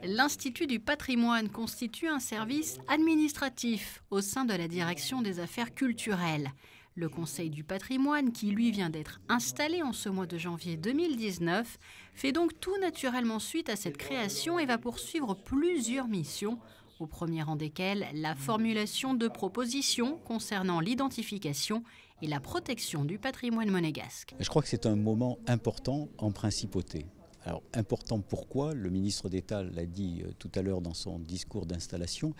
L'Institut du patrimoine constitue un service administratif au sein de la direction des affaires culturelles. Le Conseil du patrimoine, qui lui vient d'être installé en ce mois de janvier 2019, fait donc tout naturellement suite à cette création et va poursuivre plusieurs missions, au premier rang desquelles la formulation de propositions concernant l'identification et la protection du patrimoine monégasque. Je crois que c'est un moment important en principauté. Alors important pourquoi? Le ministre d'État l'a dit tout à l'heure dans son discours d'installation,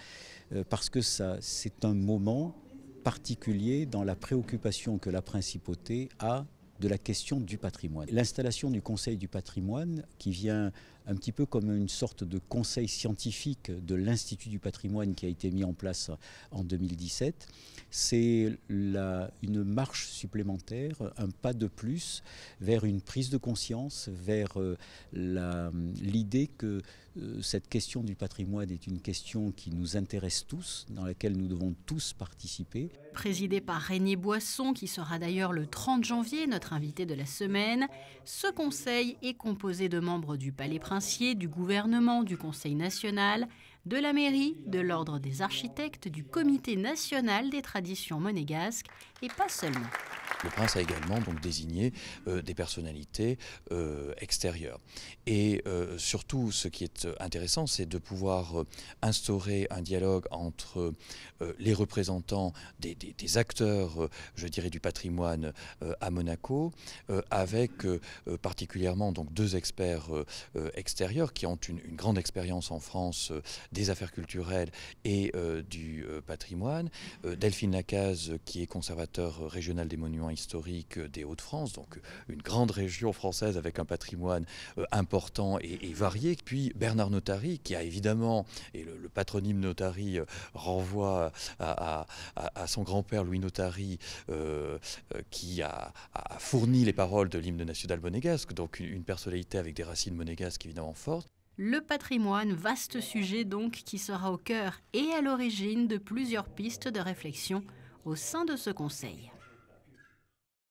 parce que c'est un moment particulier dans la préoccupation que la principauté a de la question du patrimoine. L'installation du Conseil du patrimoine, qui vient un petit peu comme une sorte de conseil scientifique de l'Institut du patrimoine qui a été mis en place en 2017, c'est une marche supplémentaire, un pas de plus vers une prise de conscience, vers l'idée que cette question du patrimoine est une question qui nous intéresse tous, dans laquelle nous devons tous participer. Présidé par Régnier Boisson, qui sera d'ailleurs le 30 janvier notre invité de la semaine, ce conseil est composé de membres du Palais Princier, du gouvernement, du Conseil national, de la mairie, de l'Ordre des architectes, du Comité national des traditions monégasques et pas seulement. Le prince a également donc désigné des personnalités extérieures. Et surtout, ce qui est intéressant, c'est de pouvoir instaurer un dialogue entre les représentants des acteurs, je dirais, du patrimoine à Monaco, avec particulièrement donc deux experts extérieurs qui ont une grande expérience en France des affaires culturelles et du patrimoine. Delphine Lacaze, qui est conservateur régional des monuments historique des Hauts-de-France, donc une grande région française avec un patrimoine important et varié. Puis Bernard Notary, qui a évidemment, et le patronyme Notary renvoie à son grand-père Louis Notary, qui a fourni les paroles de l'hymne national monégasque, donc une personnalité avec des racines monégasques évidemment fortes. Le patrimoine, vaste sujet donc, qui sera au cœur et à l'origine de plusieurs pistes de réflexion au sein de ce conseil.